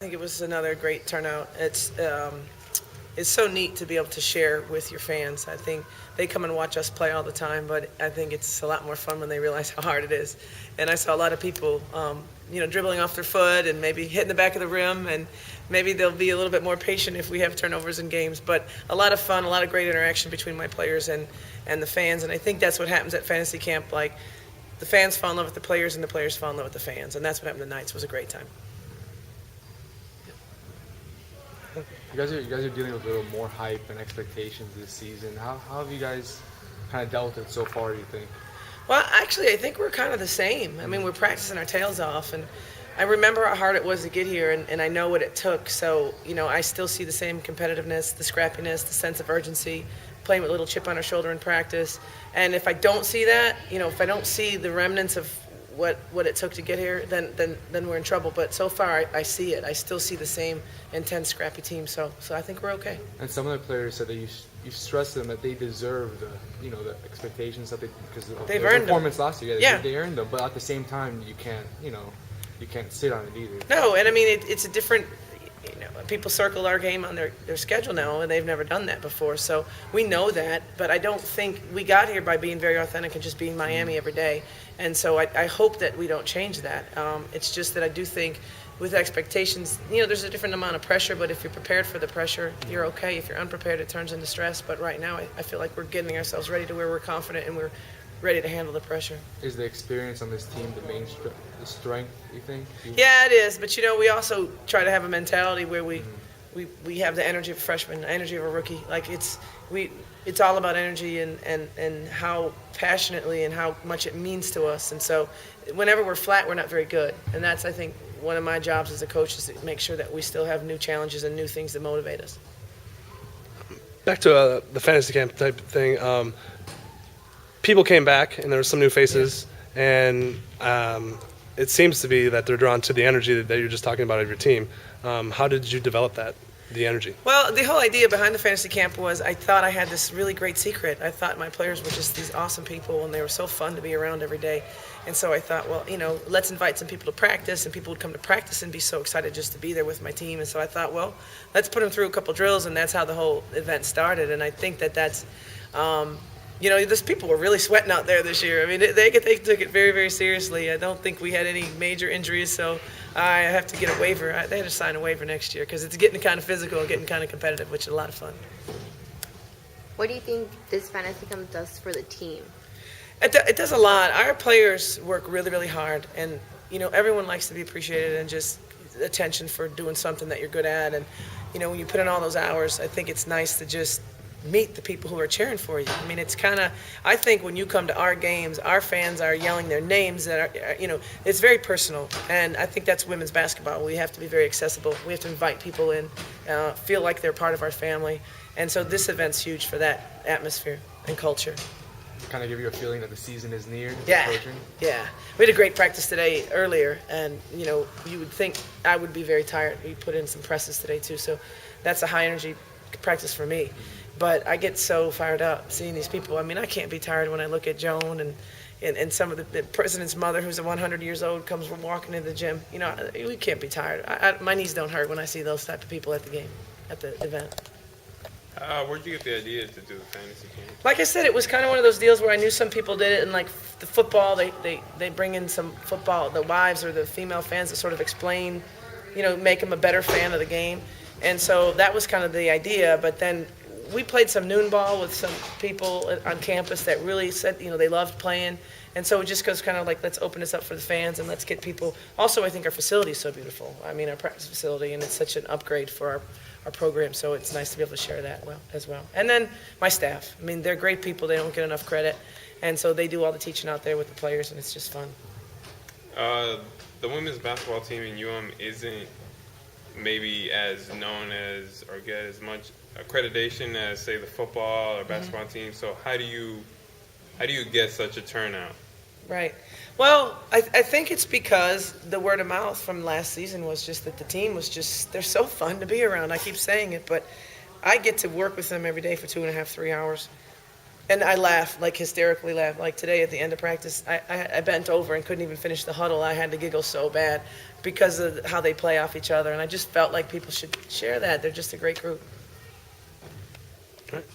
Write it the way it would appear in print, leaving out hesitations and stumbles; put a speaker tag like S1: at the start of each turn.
S1: I think it was another great turnout. It's so neat to be able to share with your fans. I think they come and watch us play all the time, but I think it's a lot more fun when they realize how hard it is. And I saw a lot of people, dribbling off their foot and maybe hitting the back of the rim, and maybe they'll be a little bit more patient if we have turnovers in games. But a lot of fun, a lot of great interaction between my players and the fans, and I think that's what happens at fantasy camp. Like, the fans fall in love with the players, and the players fall in love with the fans, and that's what happened tonight. It was a great time.
S2: You guys are dealing with a little more hype and expectations this season. How have you guys kind of dealt with it so far, do you think?
S1: Well, actually, I think we're kind of the same. I mean, we're practicing our tails off, and I remember how hard it was to get here, and I know what it took. So, I still see the same competitiveness, the scrappiness, the sense of urgency, playing with a little chip on our shoulder in practice. And if I don't see that, if I don't see the remnants of what it took to get here, then we're in trouble. But so far, I see it. I still see the same intense, scrappy team. So I think we're okay.
S2: And some of the players said that you stressed them that they deserve the expectations that because of
S1: They've
S2: their
S1: earned
S2: performance
S1: them.
S2: last year.
S1: Yeah.
S2: They earned them. But at the same time, you can't sit on it either.
S1: No, and I mean it's a different. People circle our game on their schedule now, and they've never done that before. So we know that, but I don't think we got here by being very authentic and just being Miami every day. And so I hope that we don't change that. It's just that I do think with expectations, there's a different amount of pressure, but if you're prepared for the pressure, you're okay. If you're unprepared, it turns into stress. But right now, I feel like we're getting ourselves ready to where we're confident and we're ready to handle the pressure.
S2: Is the experience on this team the main strength, you think?
S1: Yeah, it is. But, we also try to have a mentality where we have the energy of a freshman, the energy of a rookie. Like, it's all about energy and how passionately and how much it means to us. And so whenever we're flat, we're not very good. And that's, I think, one of my jobs as a coach is to make sure that we still have new challenges and new things that motivate us.
S3: Back to the fantasy camp type thing. People came back, and there were some new faces, and it seems to be that they're drawn to the energy that you're just talking about of your team. How did you develop the energy?
S1: Well, the whole idea behind the fantasy camp was I thought I had this really great secret. I thought my players were just these awesome people, and they were so fun to be around every day. And so I thought, well, let's invite some people to practice, and people would come to practice and be so excited just to be there with my team. And so I thought, well, let's put them through a couple drills, and that's how the whole event started. And I think that's these people were really sweating out there this year. I mean, they took it very, very seriously. I don't think we had any major injuries, so I have to get a waiver. They had to sign a waiver next year because it's getting kind of physical and getting kind of competitive, which is a lot of fun.
S4: What do you think this fantasy camp does for the team?
S1: It does a lot. Our players work really, really hard, and everyone likes to be appreciated and just attention for doing something that you're good at. And when you put in all those hours, I think it's nice to just meet the people who are cheering for you. I mean, it's kind of, I think when you come to our games, our fans are yelling their names that are, it's very personal. And I think that's women's basketball. We have to be very accessible. We have to invite people in, feel like they're part of our family. And so this event's huge for that atmosphere and culture.
S2: Kind of give you a feeling that the season is near?
S1: Yeah,
S2: approaching?
S1: yeah. We had a great practice today earlier, and, you would think I would be very tired. We put in some presses today, too, so that's a high-energy practice for me. But I get so fired up seeing these people. I mean, I can't be tired when I look at Joan and some of the president's mother, who's 100 years old, comes from walking into the gym. We can't be tired. My knees don't hurt when I see those type of people at the game, at the event.
S5: Where'd you get the idea to do the fantasy camp?
S1: Like I said, it was kind of one of those deals where I knew some people did it, and like the football, they bring in some football, the wives or the female fans that sort of explain, make them a better fan of the game. And so that was kind of the idea, but then we played some noon ball with some people on campus that really said, they loved playing. And so it just goes kind of like, let's open this up for the fans and let's get people. Also, I think our facility is so beautiful. I mean, our practice facility, and it's such an upgrade for our program. So it's nice to be able to share that as well. And then my staff. I mean, they're great people. They don't get enough credit. And so they do all the teaching out there with the players, and it's just fun.
S5: The women's basketball team in isn't maybe as known as or get as much accreditation as, say, the football or basketball team. So how do you get such a turnout?
S1: Right. Well, I think it's because the word of mouth from last season was just that the team was just, they're so fun to be around. I keep saying it, but I get to work with them every day for 2.5, 3 hours. And I laugh, like hysterically laugh. Like today at the end of practice, I bent over and couldn't even finish the huddle. I had to giggle so bad because of how they play off each other. And I just felt like people should share that. They're just a great group.
S3: All right.